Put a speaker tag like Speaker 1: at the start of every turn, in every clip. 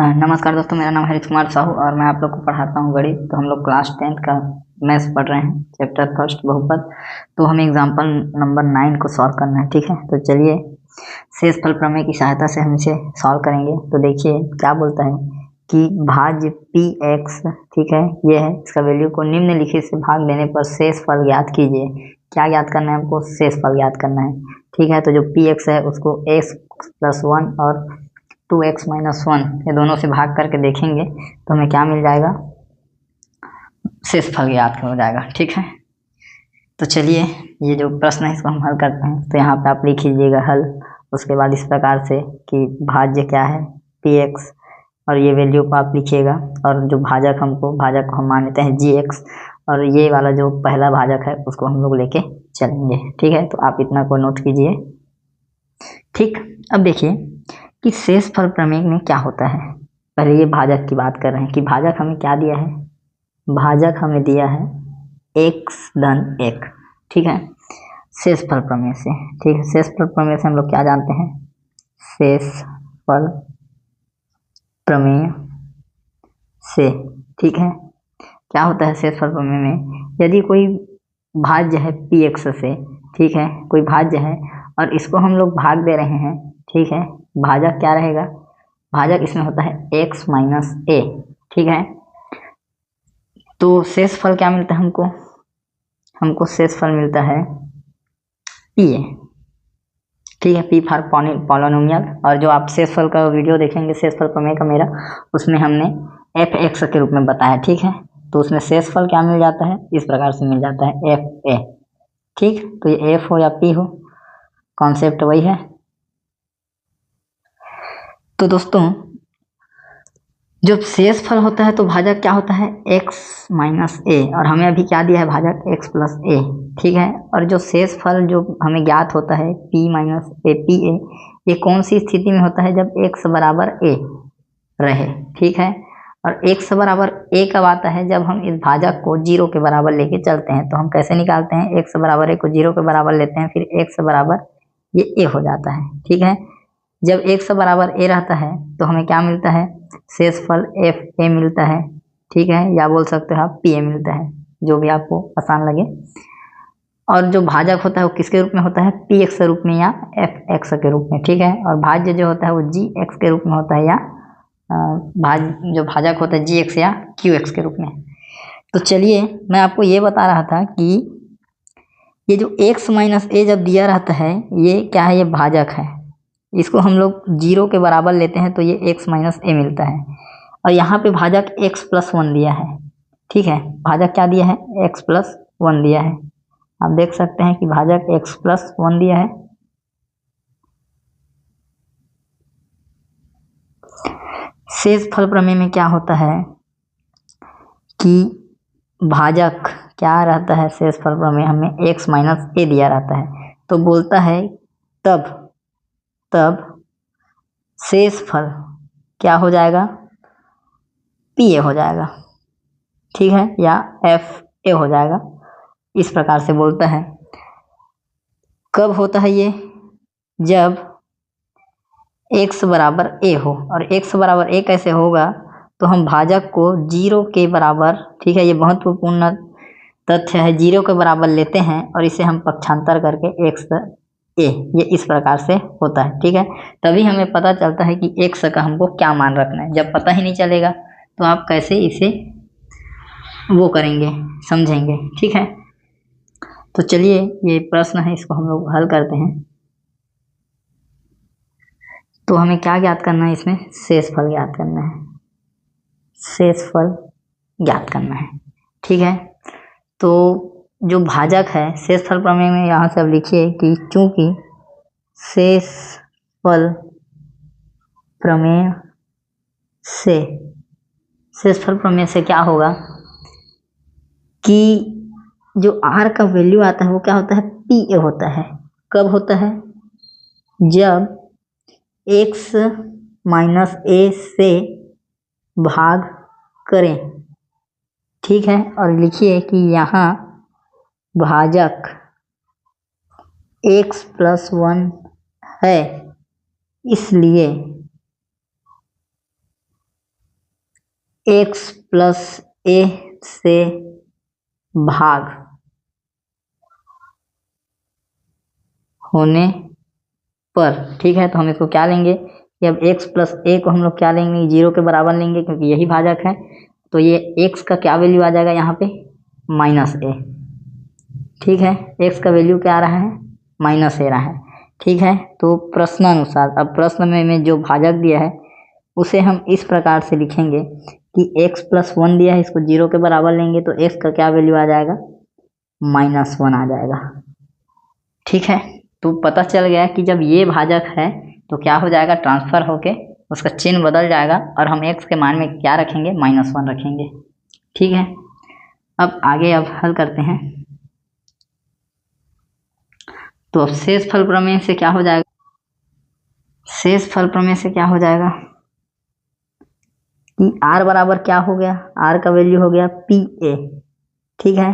Speaker 1: नमस्कार दोस्तों, मेरा नाम हरीश कुमार साहू और मैं आप लोग को पढ़ाता हूँ गणित। तो हम लोग क्लास 10th का मैथ्स पढ़ रहे हैं, चैप्टर फर्स्ट बहुपद। तो हमें एग्जाम्पल नंबर 9 को सॉल्व करना है, ठीक है। तो चलिए शेषफल प्रमेय की सहायता से हम इसे सॉल्व करेंगे। तो देखिए क्या बोलता है कि भाज्य पी एक्स, ठीक है, ये है, इसका वैल्यू को निम्नलिखित से भाग देने पर शेषफल ज्ञात कीजिए। क्या ज्ञात करना है हमको? शेषफल ज्ञात करना है, ठीक है। तो जो पी एक्स है उसको एक्स प्लस 1 और 2x माइनस 1 ये दोनों से भाग करके देखेंगे तो हमें क्या मिल जाएगा? शेषफल ज्ञात हो जाएगा, ठीक है। तो चलिए ये जो प्रश्न है इसको हम हल करते हैं। तो यहाँ पे आप लिख लीजिएगा हल। उसके बाद इस प्रकार से कि भाज्य क्या है px, और ये वैल्यू को आप लिखिएगा, और जो भाजक को हम मानते हैं gx, और ये वाला जो पहला भाजक है उसको हम लोग लेके चलेंगे, ठीक है। तो आप इतना को नोट कीजिए, ठीक। अब देखिए कि शेषफल प्रमेय में क्या होता है। पहले ये भाजक की बात कर रहे हैं कि भाजक हमें क्या दिया है। भाजक हमें दिया है x धन 1, ठीक है, शेषफल प्रमेय से, ठीक है। शेषफल प्रमेय से हम लोग क्या जानते हैं? शेषफल प्रमेय से, ठीक है, क्या होता है शेषफल प्रमेय में? यदि कोई भाज्य है px से, ठीक है, कोई भाज्य है और इसको हम लोग भाग दे रहे हैं, ठीक है, भाजक क्या रहेगा? भाजक इसमें होता है x माइनस ए, ठीक है। तो शेषफल क्या मिलता है हमको? हमको शेषफल मिलता है p, ठीक है, p फॉर पॉलिनोमियल। और जो आप शेषफल का वीडियो देखेंगे शेषफल प्रमेय का मेरा, उसमें हमने f(x) के रूप में बताया, ठीक है। तो उसमें शेषफल क्या मिल जाता है? इस प्रकार से मिल जाता है fa, ठीक। तो ये f हो या p हो, कॉन्सेप्ट वही है। तो दोस्तों जब शेषफल होता है तो भाजक क्या होता है? x माइनस ए, और हमें अभी क्या दिया है? भाजक x प्लस ए, ठीक है। और जो शेषफल जो हमें ज्ञात होता है p minus A, P A, ये कौन सी स्थिति में होता है? जब x बराबर a रहे, ठीक है। और x बराबर a कब आता है? जब हम इस भाजक को 0 के बराबर लेके चलते हैं। तो हम कैसे निकालते हैं? x बराबर a को 0 के बराबर लेते हैं, फिर x बराबर ये a हो जाता है, ठीक है। जब x बराबर a रहता है तो हमें क्या मिलता है? शेषफल fa मिलता है, ठीक है, या बोल सकते हो आप pa मिलता है, जो भी आपको आसान लगे। और जो भाजक होता है वो किसके रूप में होता है? px के रूप में या fx के रूप में, ठीक है। और भाज्य जो होता है वो gx के रूप में होता है, या जो भाजक होता है gx या qx के रूप में। तो चलिए मैं आपको ये बता रहा था कि ये जो x माइनस ए जब दिया रहता है, ये क्या है? ये भाजक है। इसको हम लोग 0 के बराबर लेते हैं तो ये x माइनस ए मिलता है। और यहाँ पे भाजक x प्लस 1 दिया है, ठीक है। भाजक क्या दिया है? x प्लस 1 दिया है। आप देख सकते हैं कि भाजक x प्लस 1 दिया है। शेषफल प्रमेय में क्या होता है कि भाजक क्या रहता है? शेषफल प्रमेय हमें x माइनस ए दिया रहता है, तो बोलता है तब शेषफल क्या हो जाएगा? pa हो जाएगा, ठीक है, या fa हो जाएगा। इस प्रकार से बोलता है। कब होता है ये? जब x बराबर a हो। और x बराबर a कैसे होगा? तो हम भाजक को 0 के बराबर, ठीक है, ये महत्वपूर्ण तथ्य है, 0 के बराबर लेते हैं और इसे हम पक्षांतर करके x a, ये इस प्रकार से होता है, ठीक है। तभी हमें पता चलता है कि x का हमको क्या मान रखना है। जब पता ही नहीं चलेगा तो आप कैसे इसे वो करेंगे, समझेंगे, ठीक है। तो चलिए ये प्रश्न है, इसको हम लोग हल करते हैं। तो हमें क्या ज्ञात करना है? इसमें शेषफल ज्ञात करना है, शेषफल ज्ञात करना है, ठीक है। तो जो भाजक है शेषफल प्रमेय में, यहाँ से अब लिखिए कि चूंकि शेषफल प्रमेय से क्या होगा कि जो r का वैल्यू आता है वो क्या होता है? pa होता है। कब होता है? जब x माइनस ए से भाग करें, ठीक है। और लिखिए कि यहाँ भाजक x प्लस 1 है, इसलिए एक्स प्लस ए से भाग होने पर, ठीक है। तो हम इसको क्या लेंगे कि अब x प्लस ए को हम लोग क्या लेंगे, 0 के बराबर लेंगे क्योंकि यही भाजक है। तो ये x का क्या वैल्यू आ जाएगा यहाँ पे, माइनस ए, ठीक है। x का वैल्यू क्या आ रहा है, माइनस ए रहा है, ठीक है। तो प्रश्नानुसार अब प्रश्न में जो भाजक दिया है उसे हम इस प्रकार से लिखेंगे कि x प्लस 1 दिया है, इसको 0 के बराबर लेंगे तो x का क्या वैल्यू आ जाएगा, -1 आ जाएगा, ठीक है। तो पता चल गया कि जब ये भाजक है तो क्या हो जाएगा, ट्रांसफर होके उसका चिन्ह बदल जाएगा और हम x के मान में क्या रखेंगे, -1 रखेंगे, ठीक है। अब आगे अब हल करते हैं। तो अब शेष फल प्रमेय से क्या हो जाएगा, शेष फल प्रमेय से क्या हो जाएगा कि r बराबर क्या हो गया, r का वैल्यू हो गया पी ए, ठीक है।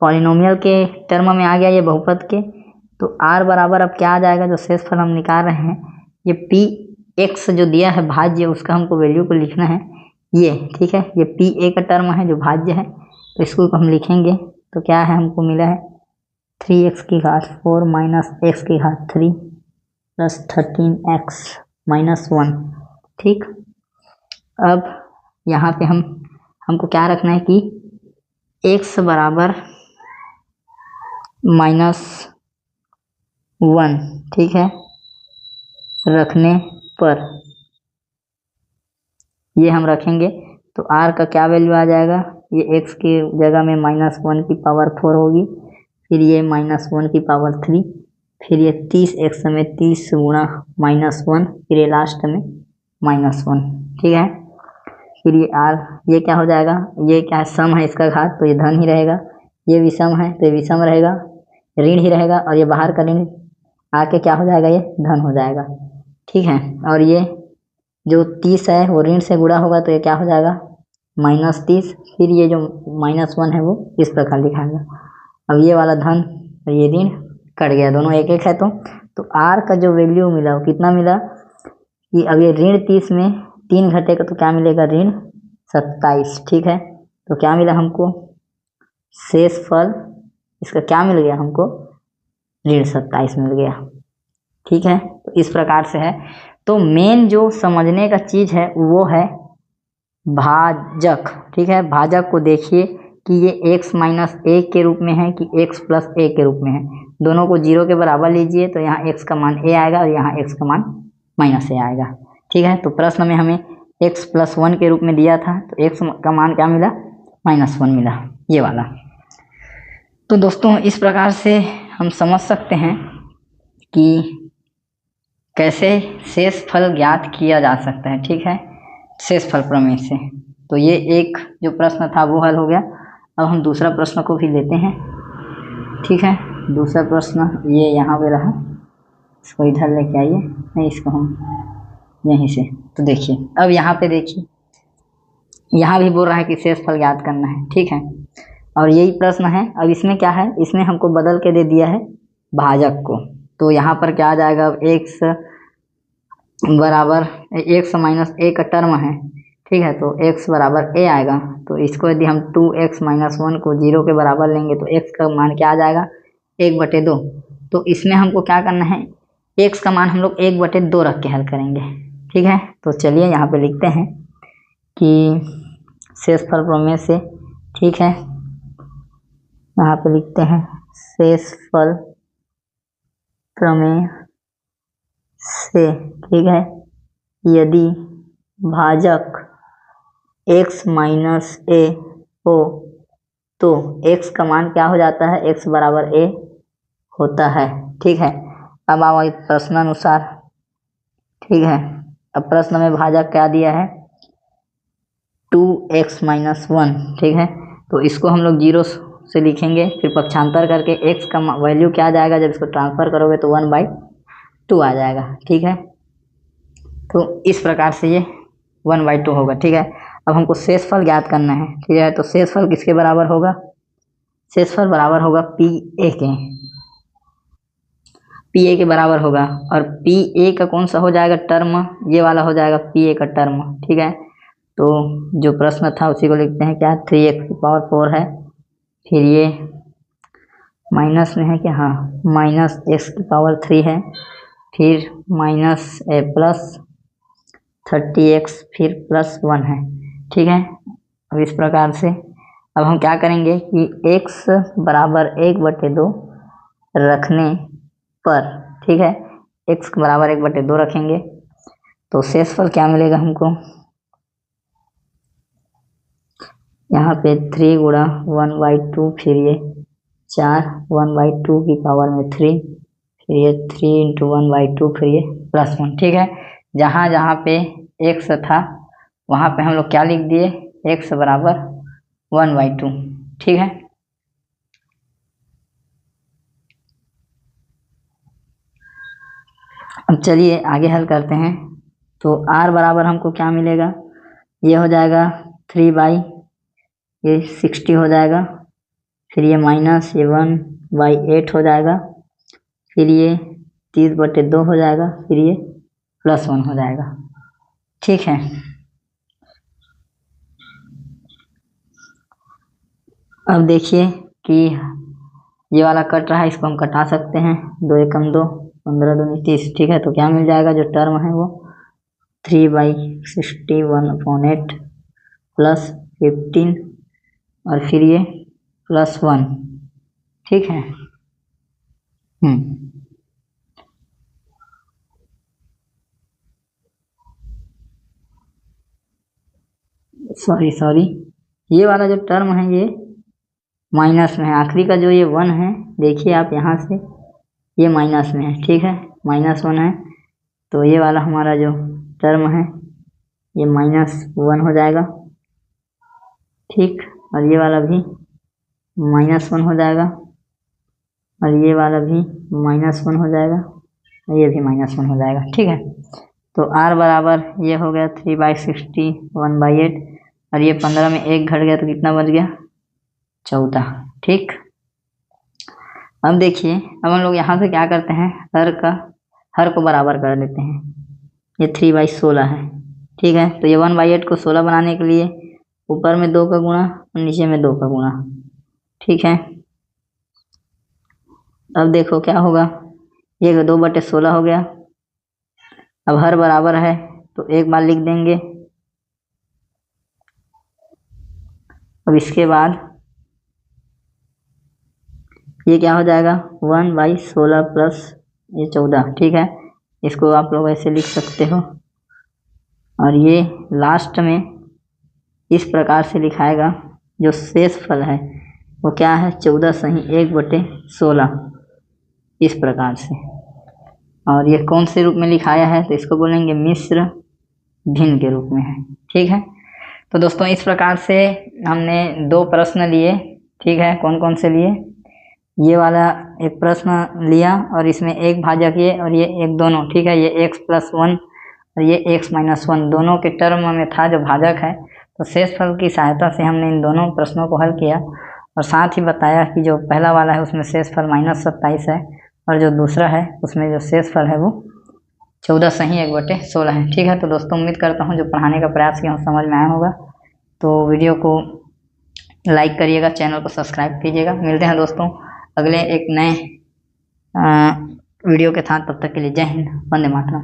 Speaker 1: पॉलिनोमियल के टर्म में आ गया ये बहुपद के, तो r बराबर अब क्या आ जाएगा, जो शेष फल हम निकाल रहे हैं, ये पी एक्स जो दिया है भाज्य, उसका हमको वैल्यू को लिखना है ये, ठीक है। ये पी ए का टर्म है जो भाज्य है, तो इसको हम लिखेंगे तो क्या है, हमको मिला है 3x की घात 4 माइनस एक्स की घात 3 प्लस 13x माइनस 1, ठीक। अब यहाँ पे हमको क्या रखना है कि x बराबर -1, ठीक है, रखने पर ये हम रखेंगे तो r का क्या वैल्यू आ जाएगा, ये x की जगह में -1 की पावर 4 होगी, फिर ये -1 की पावर 3, फिर ये 30x में 30 गुणा -1, फिर ये लास्ट में -1, ठीक है। फिर ये r, ये क्या हो जाएगा, ये क्या है, सम है इसका घात, तो ये धन ही रहेगा, ये विषम है तो ये विषम रहेगा, ऋण ही रहेगा, और ये बाहर का ऋण आके क्या हो जाएगा, ये धन हो जाएगा, ठीक है। और ये जो 30 है वो ऋण से गुणा होगा तो ये क्या हो जाएगा, -30, फिर ये जो -1 है वो इस प्रकार लिखाएगा। अब ये वाला धन और ये ऋण कट गया, दोनों एक एक है, तो r का जो वैल्यू मिला वो कितना मिला कि अब ये ऋण 30 में 3 घटेगा तो क्या मिलेगा, ऋण 27, ठीक है। तो क्या मिला हमको, शेष फल इसका क्या मिल गया हमको, ऋण 27 मिल गया, ठीक है। तो इस प्रकार से है। तो मेन जो समझने का चीज है वो है भाजक, ठीक है। भाजक को देखिए कि ये x माइनस ए के रूप में है कि x प्लस ए के रूप में है, दोनों को 0 के बराबर लीजिए तो यहाँ x का मान a आएगा और यहाँ x का मान -a आएगा, ठीक है। तो प्रश्न में हमें x प्लस 1 के रूप में दिया था, तो x का मान क्या मिला, -1 मिला, ये वाला। तो दोस्तों इस प्रकार से हम समझ सकते हैं कि कैसे शेष फल ज्ञात किया जा सकता है, ठीक है, शेष फल प्रमेय से। तो ये एक जो प्रश्न था वो हल हो गया। अब हम दूसरा प्रश्न को भी लेते हैं, ठीक है। दूसरा प्रश्न ये यहाँ पे रहा, इसको इधर लेके आइए, नहीं इसको हम यहीं से, तो देखिए अब यहाँ पे देखिए, यहाँ भी बोल रहा है कि शेष फल ज्ञात करना है, ठीक है, और यही प्रश्न है। अब इसमें क्या है, इसमें हमको बदल के दे दिया है भाजक को, तो यहाँ पर क्या आ जाएगा, अब x बराबर x माइनस ए का टर्म है, ठीक है, तो x बराबर a आएगा। तो इसको यदि हम 2x माइनस 1 को 0 के बराबर लेंगे तो x का मान क्या आ जाएगा, 1/2। तो इसमें हमको क्या करना है, x का मान हम लोग 1/2 रख के हल करेंगे, ठीक है। तो चलिए यहाँ पे लिखते हैं कि शेष फल प्रमेय से, ठीक है, यहाँ पे लिखते हैं शेष फल प्रमेय से, ठीक है, यदि भाजक x माइनस ए हो तो x का मान क्या हो जाता है, x बराबर a होता है, ठीक है। अब आओ प्रश्नानुसार, ठीक है। अब प्रश्न में भाजक क्या दिया है, 2x माइनस 1, ठीक है, तो इसको हम लोग 0 से लिखेंगे, फिर पक्षांतर करके x का वैल्यू क्या आ जाएगा, जब इसको ट्रांसफर करोगे तो 1/2 आ जाएगा, ठीक है। तो इस प्रकार से ये 1/2 होगा, ठीक है। अब हमको शेषफल ज्ञात करना है, ठीक है, तो शेषफल किसके बराबर होगा, शेषफल बराबर होगा पी ए के बराबर होगा, और पी ए का कौन सा हो जाएगा टर्म, ये वाला हो जाएगा पी ए का टर्म, ठीक है। तो जो प्रश्न था उसी को लिखते हैं क्या, 3x⁴ है, फिर ये माइनस में है कि हाँ -x⁴ है, फिर माइनस प्लस 30x फिर +1 है। ठीक है, अब इस प्रकार से अब हम क्या करेंगे कि x बराबर 1/2 रखने पर, ठीक है, x बराबर 1/2 रखेंगे तो शेषफल क्या मिलेगा हमको, यहाँ पे 3 गुणा 1/2, फिर ये 4 1/2 की पावर में 3, फिर ये 3 × 1/2, फिर ये +1। ठीक है, जहाँ जहाँ पे x था वहाँ पे हम लोग क्या लिख दिए, x बराबर 1/2। ठीक है, अब चलिए आगे हल करते हैं। तो r बराबर हमको क्या मिलेगा, ये हो जाएगा 3/60 हो जाएगा, फिर ये माइनस ये 1/8 हो जाएगा, फिर ये 30/2 हो जाएगा, फिर ये +1 हो जाएगा। ठीक है, अब देखिए कि ये वाला कट रहा है, इसको हम कटा सकते हैं, 2 एकम 2, 15 दूनी 30। ठीक है, तो क्या मिल जाएगा, जो टर्म है वो 3/60 1/8 + 15 और फिर ये +1। ठीक है, सॉरी ये वाला जो टर्म है ये माइनस में है, आखिरी का जो ये 1 है, देखिए आप यहाँ से ये माइनस में है। ठीक है, -1 है, तो ये वाला हमारा जो टर्म है ये -1 हो जाएगा। ठीक, और ये वाला भी -1 हो जाएगा, और ये वाला भी -1 हो जाएगा, और ये भी -1 हो जाएगा। ठीक है, तो r बराबर ये हो गया 3/60 1/8, और ये 15 में 1 घट गया तो कितना बच गया, 14। ठीक, अब देखिए, अब हम लोग यहाँ से क्या करते हैं, हर को बराबर कर लेते हैं। ये 3/16 है। ठीक है, तो ये 1/8 को 16 बनाने के लिए ऊपर में 2 का गुणा और नीचे में 2 का गुणा। ठीक है, अब देखो क्या होगा, ये 2/16 हो गया। अब हर बराबर है तो एक बार लिख देंगे, अब इसके बाद ये क्या हो जाएगा, 1/16 प्लस ये 14। ठीक है, इसको आप लोग ऐसे लिख सकते हो, और ये लास्ट में इस प्रकार से लिखाएगा, जो शेषफल है वो क्या है, 14 सही 1/16 इस प्रकार से। और ये कौन से रूप में लिखाया है, तो इसको बोलेंगे मिश्र भिन्न के रूप में है। ठीक है, तो दोस्तों इस प्रकार से हमने 2 प्रश्न लिए। ठीक है, कौन कौन से लिए, ये वाला एक प्रश्न लिया और इसमें एक भाजक ये और ये एक दोनों। ठीक है, ये x+1 और ये x-1 दोनों के टर्म में था जो भाजक है, तो शेषफल की सहायता से हमने इन दोनों प्रश्नों को हल किया, और साथ ही बताया कि जो पहला वाला है उसमें शेषफल -27 है, और जो दूसरा है उसमें जो शेषफल है वो 14 सही 1/16 है। ठीक है, तो दोस्तों उम्मीद करता हूँ जो पढ़ाने का प्रयास किया हूँ समझ में आया होगा, तो वीडियो को लाइक करिएगा, चैनल को सब्सक्राइब कीजिएगा। मिलते हैं दोस्तों अगले एक नए वीडियो के साथ, तब तक के लिए जय हिंद, वंदे मातरम।